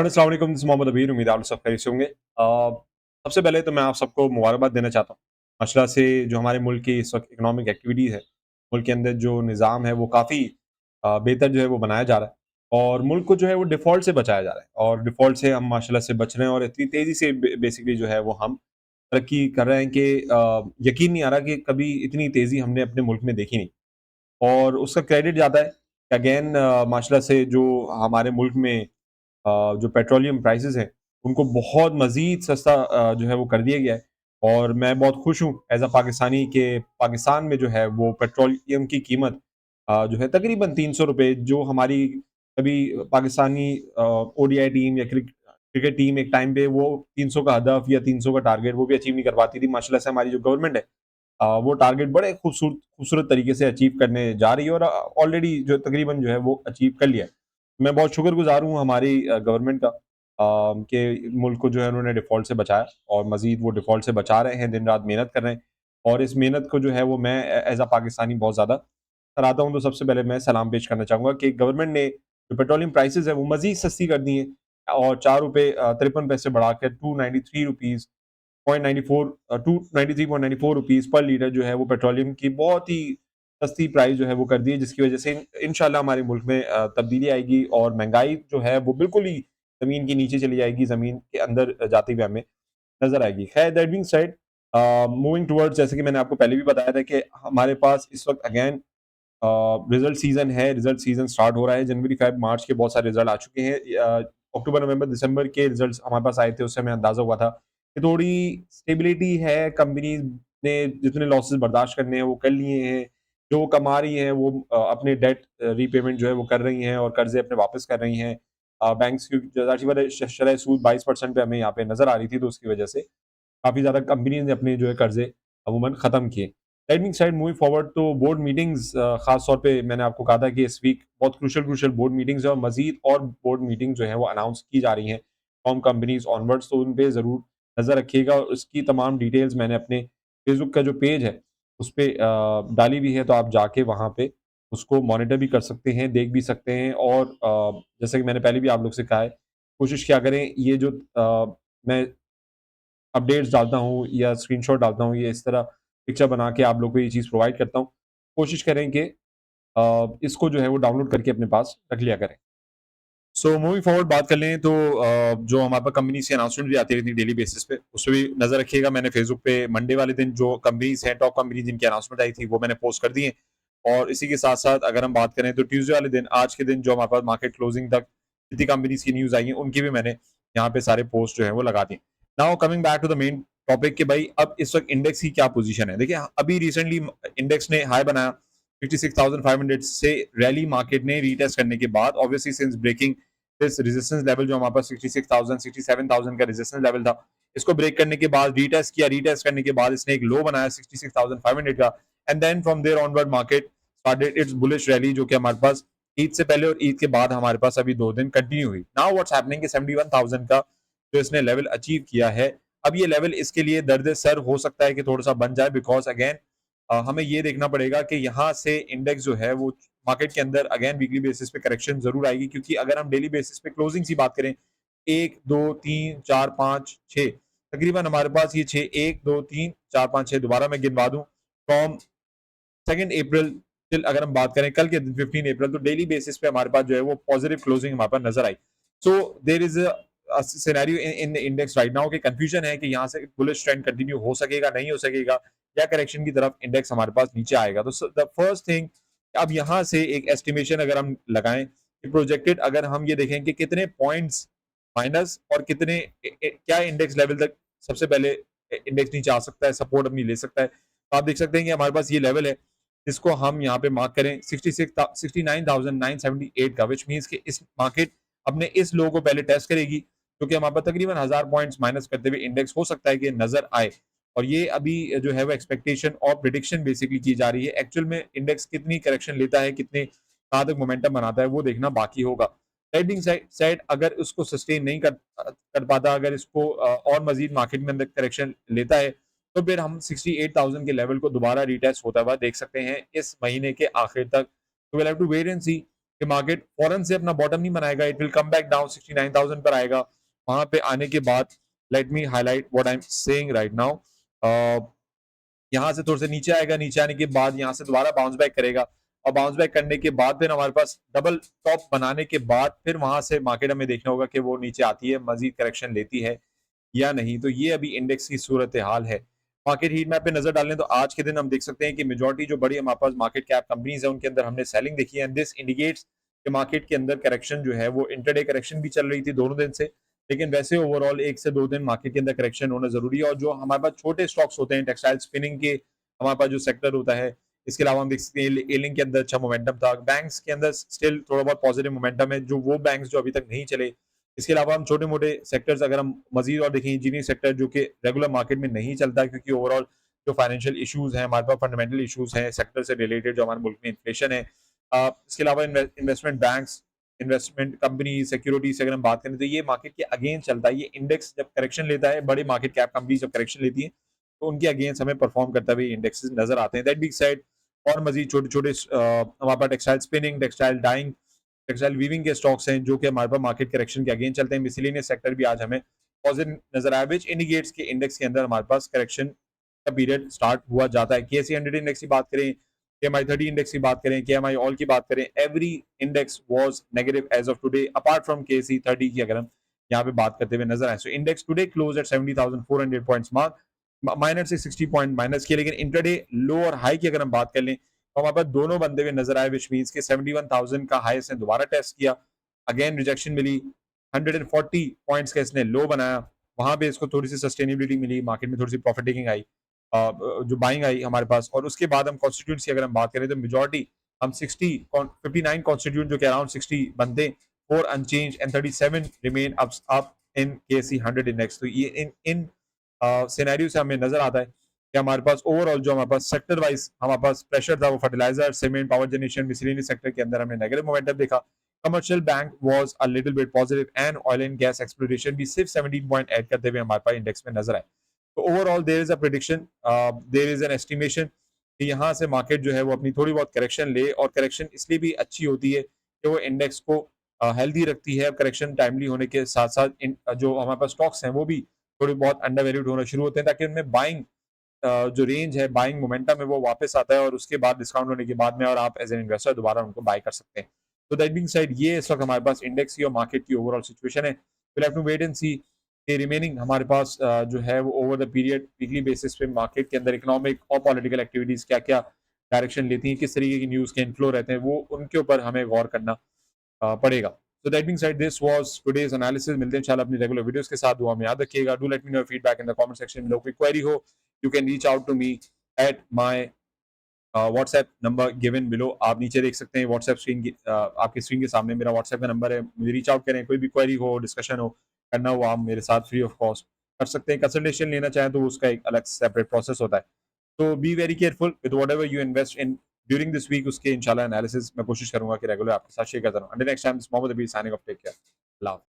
अस्सलाम वालेकुम, this is Mohammad अबीर। उम्मीद है आप लोग सब खैरियत से होंगे। सबसे पहले तो मैं आप सबको मुबारकबाद देना चाहता हूँ। माशाल्लाह से जो हमारे मुल्क की इस वक़्त इकोनॉमिक एक्टिविटीज़ है, मुल्क के अंदर जो निज़ाम है वो काफ़ी बेहतर जो है वो बनाया जा रहा है और मुल्क को जो है वो डिफ़ॉल्ट से बचाया जा रहा है और डिफ़ॉल्ट से हम माशाल्लाह से बच रहे हैं और इतनी तेज़ी से बेसिकली जो है वो हम तरक्की कर रहे हैं कि यकीन नहीं आ रहा कि कभी इतनी तेज़ी हमने अपने मुल्क में देखी नहीं। और उसका क्रेडिट जाता है अगेन माशाल्लाह से जो हमारे मुल्क में जो पेट्रोलियम प्राइसेज़ हैं, उनको बहुत मज़ीद सस्ता जो है वो कर दिया गया है और मैं बहुत खुश हूँ एज़ अ पाकिस्तानी कि पाकिस्तान में जो है वो पेट्रोलियम की कीमत जो है तकरीबन ₹300 जो हमारी कभी पाकिस्तानी ओडीआई टीम या क्रिकेट टीम एक टाइम पे वो 300 का हदफ या 300 का टारगेट वो भी अचीव नहीं कर पाती थी। माशाल्लाह से हमारी जो गवर्नमेंट है वो टारगेट बड़े खूबसूरत तरीके से अचीव करने जा रही है और ऑलरेडी जो तकरीबन जो है वो अचीव कर लिया है। मैं बहुत शुक्रगुज़ार हूँ हमारी गवर्नमेंट का कि मुल्क को जो है उन्होंने डिफ़ॉल्ट से बचाया और मज़ीद वो डिफ़ॉल्ट से बचा रहे हैं, दिन-रात मेहनत कर रहे हैं और इस मेहनत को जो है वो मैं एज़ अ पाकिस्तानी बहुत ज़्यादा सराहता हूँ। तो सबसे पहले मैं सलाम पेश करना चाहूँगा कि गवर्नमेंट ने जो पेट्रोलियम प्राइसेज़ है वो मज़ीद सस्ती कर दी हैं और ₹4 53 पैसे बढ़ाकर 293 रुपीज़ 0.94 293.94 रुपीज़ पर लीटर जो है वो पेट्रोलियम की बहुत ही सस्ती प्राइस जो है वो कर दी है, जिसकी वजह से इंशाल्लाह हमारे मुल्क में तब्दीली आएगी और महँगाई जो है वो बिल्कुल ही ज़मीन के नीचे चली जाएगी, ज़मीन के अंदर जाते हुए हमें नज़र आएगी। ख़ैर that being said moving towards जैसे कि मैंने आपको पहले भी बताया था कि हमारे पास इस वक़्त अगेन रिज़ल्ट सीज़न है, रिज़ल्ट सीज़न स्टार्ट हो रहा है। जनवरी, फ़ेब, मार्च के बहुत सारे रिज़ल्ट आ चुके हैं। अक्टूबर, नवंबर, दिसंबर के रिज़ल्ट्स हमारे पास आए थे, उससे हमें अंदाज़ा हुआ था कि थोड़ी स्टेबिलिटी है, कंपनीज़ ने जितने लॉसेस बर्दाश्त करने हैं, वो कर लिए हैं। जो वो कमा रही हैं, वो अपने डेट रीपेमेंट जो है वो कर रही हैं और कर्ज़े अपने वापस कर रही हैं। बैंक्स की ज़ाहिर-सी बात है शरह सूद 22% पे हमें यहाँ पे नज़र आ रही थी, तो उसकी वजह से काफ़ी ज़्यादा कंपनीज़ ने अपने जो है कर्ज़े अमूमन ख़त्म किए। That being said moving forward तो बोर्ड मीटिंग्स ख़ास तौर पे मैंने आपको कहा था कि इस वीक बहुत क्रूशियल बोर्ड मीटिंग्स हैं और मज़ीद और बोर्ड मीटिंग जो है वो अनाउंस की जा रही हैं फ्रॉम कंपनीज़ ऑनवर्ड्स, तो उन पे ज़रूर नज़र रखिएगा और उसकी तमाम डिटेल्स मैंने अपने फेसबुक का जो पेज है उस पे डाली भी है, तो आप जाके वहाँ पे उसको मॉनिटर भी कर सकते हैं, देख भी सकते हैं और जैसा कि मैंने पहले भी आप लोग से कहा है, कोशिश किया करें ये जो मैं अपडेट्स डालता हूँ या स्क्रीनशॉट डालता हूँ, ये इस तरह पिक्चर बना के आप लोग को ये चीज़ प्रोवाइड करता हूँ। कोशिश करें कि इसको जो है वो डाउनलोड करके अपने पास रख लिया करें। सो मूविंग फॉरवर्ड बात कर लें तो जो हमारे पास कंपनी से अनाउंसमेंट भी आती रहती है डेली बेसिस पे, उसपे भी नज़र रखिएगा। मैंने फेसबुक पे मंडे वाले दिन जो कंपनीज़ हैं, टॉप कंपनी जिनकी अनाउंसमेंट आई थी, वो मैंने पोस्ट कर दी है और इसी के साथ-साथ अगर हम बात करें तो ट्यूसडे वाले दिन, आज के दिन जो हमारे पास मार्केट क्लोजिंग तक जितनी कंपनीज़ की न्यूज़ आई है, उनकी भी मैंने यहाँ पे सारे पोस्ट जो है वो लगा दिए। Now coming back to the main topic कि भाई अब इस वक़्त इंडेक्स की क्या पोज़ीशन है? देखिए, अभी रिसेंटली इंडेक्स ने हाई बनाया 56,500 से रैली मार्केट ने रीटेस्ट करने के बाद obviously since breaking this resistance level जो हमारे पास 66,000 67,000 का रेजिस्टेंस लेवल था, इसको ब्रेक करने के बाद रीटेस्ट किया, रीटेस्ट करने के बाद इसने एक लो बनाया 66,500 का and then from there onward market started it's bullish rally जो कि हमारे पास ईद से पहले और ईद के बाद हमारे पास अभी 2 दिन कंटिन्यू हुई। नाउ व्हाट्स हैपनिंग कि 71,000 का जो इसने लेवल अचीव किया है, अब ये लेवल इसके लिए दर्द सर हो सकता है कि थोड़ा-सा बन जाए बिकॉज़ अगेन हमें ये देखना पड़ेगा कि यहाँ से इंडेक्स जो है वो मार्केट के अंदर अगेन वीकली बेसिस पे करेक्शन ज़रूर आएगी, क्योंकि अगर हम डेली बेसिस पे क्लोजिंग की बात करें 1, 2, 3, 4, 5, 6 तकरीबन हमारे पास ये 6 1, 2, 3, 4, 5, 6 दोबारा मैं गिनवा दूँ फ्रॉम 2 अप्रैल टिल अगर हम बात करें कल के दिन 15 अप्रैल, तो डेली बेसिस पे हमारे पास जो है वो पॉजिटिव क्लोजिंग हमारे पास नज़र आई। So there is a scenario in the index right now कि कन्फ्यूजन है कि यहाँ से बुलिश ट्रेंड कंटिन्यू हो सकेगा, नहीं हो सकेगा या करेक्शन की तरफ इंडेक्स हमारे पास नीचे आएगा। तो द फर्स्ट थिंग अब यहाँ से एक एस्टिमेशन अगर हम लगाएँ कि प्रोजेक्टेड अगर हम ये देखें कि कितने पॉइंट्स माइनस और कितने क्या इंडेक्स लेवल तक सबसे पहले इंडेक्स नीचे आ सकता है, सपोर्ट अपनी ले सकता है। तो आप देख सकते हैं कि हमारे पास ये लेवल है जिसको हम यहाँ पे मार्क करें 69,978 का, व्हिच मीन्स कि इस मार्केट अपने इस लो को पहले टेस्ट करेगी, क्योंकि हमारे पास तकरीबन 1000 पॉइंट्स माइनस करते हुए इंडेक्स हो सकता है कि नजर आए। और ये अभी जो है वो एक्सपेक्टेशन और प्रिडिक्शन बेसिकली की जा रही है। एक्चुअल में इंडेक्स कितनी करेक्शन लेता है, कितने कहाँ तक मोमेंटम बनाता है, वो देखना बाकी होगा। दैट बीइंग सेड अगर उसको सस्टेन नहीं कर पाता, अगर इसको और मजीद मार्केट में अंदर करेक्शन लेता है, तो फिर हम 68,000 के लेवल को दोबारा रीटेस्ट होता हुआ देख सकते हैं इस महीने के आखिर तक। तो will have to wait and see कि मार्केट फौरन से अपना बॉटम नहीं बनाएगा, it will come back down 69,000 पर आएगा। वहां पे आने के बाद let me highlight what I am saying right now, यहाँ से थोड़ा सा नीचे आएगा, नीचे आने के बाद यहाँ से दोबारा बाउंस बैक करेगा, और बाउंस बैक करने के बाद फिर हमारे पास डबल टॉप बनाने के बाद फिर वहां से मार्केट हमें देखना होगा कि वो नीचे आती है, मजीद करेक्शन लेती है या नहीं। तो ये अभी इंडेक्स की सूरत हाल है। मार्केट हीट मैप पे नजर डालें तो आज के दिन हम देख सकते हैं कि मेजॉरिटी जो बड़ी हमारे पास मार्केट कैप कंपनीज है उनके अंदर हमने सेलिंग देखी है, एंड दिस इंडिकेट्स कि मार्केट के अंदर करेक्शन जो है वो इंटरडे करेक्शन भी चल रही थी दोनों दिन से, लेकिन वैसे ओवरऑल 1 से 2 दिन मार्केट के अंदर करेक्शन होना जरूरी है। और जो हमारे पास छोटे स्टॉक्स होते हैं, टेक्सटाइल स्पिनिंग के हमारे पास जो सेक्टर होता है, इसके अलावा हम देख सकते हैं एलिंग के अंदर अच्छा मोमेंटम था, बैंक्स के अंदर स्टिल थोड़ा बहुत पॉजिटिव मोमेंटम है, जो वो बैंक्स जो अभी तक नहीं चले। इसके अलावा हम छोटे मोटे सेक्टर्स अगर हम मजीद और देखें, इंजीनियरिंग सेक्टर जो कि रेगुलर मार्केट में नहीं चलता क्योंकि ओवरऑल जो फाइनेंशियल इश्यूज हैं हमारे पास, फंडामेंटल इश्यूज हैं सेक्टर से रिलेटेड, जो हमारे मुल्क में इन्फ्लेशन है। इसके अलावा investment banks, investment company, security से अगर हम बात करें तो ये मार्केट के अगेंस्ट चलता है। ये इंडेक्स जब करेक्शन लेता है, बड़े मार्केट कैप कंपनी जब करेक्शन लेती है तो उनके अगेंस्ट हमें परफॉर्म करते हुए इंडेक्सेस नजर आते हैं। दैट बीइंग सेड, और मजीद छोटे छोटे हमारे पास textile spinning, textile dyeing, textile weaving के स्टॉक्स हैं जो कि हमारे पास मार्केट करेक्शन के अगेंस्ट चलते हैं। मिसलेनियस सेक्टर भी आज हमें पॉजिटिव नजर आया, विच इंडिकेट्स के इंडेक्स के अंदर हमारे पास करेक्शन का पीरियड स्टार्ट हुआ जाता है। केएसई 100 इंडेक्स की बात करें, केएमआई 30 इंडेक्स की बात करें, केएमआई ऑल की बात करें, every index was negative as of today apart from KSE 30 की अगर हम यहाँ पे बात करते हुए नजर आए। So index today close eight 70,400 points mark, minus से 60 पॉइंट माइनस किया, लेकिन इंटरडे लो और हाई की अगर हम बात कर लें तो हमारे पास दोनों बनते हुए नजर आए, विच मींस के 71,000 का हाई इसने दोबारा टेस्ट किया, अगेन रिजेक्शन मिली, 140 पॉइंट्स का इसने लो बनाया, वहां पे इसको थोड़ी सी सस्टेनेबिलिटी मिली, मार्केट में थोड़ी सी प्रॉफिट टेकिंग आई, जो बाइंग आई हमारे पास। और उसके बाद हम कॉन्स्टिट्यूंट्स की अगर हम बात करें तो मेजॉरिटी हम 59 कॉन्स्टिट्यूंट जो कि अराउंड 60 बनते, 4 unchange and 37 remain up in KSE 100 index. तो ये इन सिनेरियो से हमें नजर आता है कि हमारे पास ओवरऑल जो हमारे पास सेक्टर वाइज हमारे पास प्रेशर था वो fertiliser, cement, power generation, miscellaneous sector के अंदर हमने नेगेटिव मोमेंटम देखा। Commercial bank was a little bit positive, and oil and gas exploration भी सिर्फ 17 पॉइंट ऐड करते हुए हमारे पास इंडेक्स में नजर आए। तो overall there is a prediction, there is an estimation कि यहाँ से मार्केट जो है वो अपनी थोड़ी बहुत करेक्शन ले, और करेक्शन इसलिए भी अच्छी होती है कि वो इंडेक्स को हेल्दी रखती है। करेक्शन टाइमली होने के साथ साथ जो हमारे पास स्टॉक्स हैं वो भी थोड़े बहुत अंडर वैल्यूड होना शुरू होते हैं, ताकि उनमें बाइंग जो रेंज है, बाइंग मोमेंटम है, वो वापस आता है, और उसके बाद डिस्काउंट होने के बाद में और आप एज एन इन्वेस्टर दोबारा उनको बाय कर सकते हैं। तो दैट बीइंग सेड, ये इस वक्त हमारे पास इंडेक्स की और मार्केट की ओवरऑल सिचुएशन है। Will have to wait and see कि रिमेनिंग हमारे पास जो है वो over the period weekly basis पे मार्केट के अंदर इकोनॉमिक और पॉलिटिकल एक्टिविटीज क्या क्या डायरेक्शन लेती हैं, किस तरीके की न्यूज़ के इनफ्लो रहते हैं, वो उनके ऊपर हमें गौर करना पड़ेगा। So that being said, this was today's analysis. मिलते हैं इंशाल्लाह अपनी रेगुलर वीडियोस के साथ। दुआ में याद रखिएगा। Do let me know feedback in the comment section में। कोई क्वेरी हो, you can reach out to me at my WhatsApp number given below. आप नीचे देख सकते हैं व्हाट्सएप स्क्रीन की, आपकी स्क्रीन के सामने मेरा व्हाट्सएप का नंबर है, मुझे रीच आउट करें। कोई भी क्वेरी हो, डिस्कशन हो, करना हो, आप मेरे साथ फ्री ऑफ कॉस्ट कर सकते हैं। कंसल्टेशन लेना चाहें तो उसका एक अलग सेपरेट प्रोसेस होता है। तो be very careful with whatever you invest in during this week. उसके इंशाल्लाह एनालिसिस मैं कोशिश करूंगा कि रेगुलर आपके साथ शेयर करता रहूं। Until next time, this Mohammad Abi signing off, take care, अल्लाह हाफ़िज़।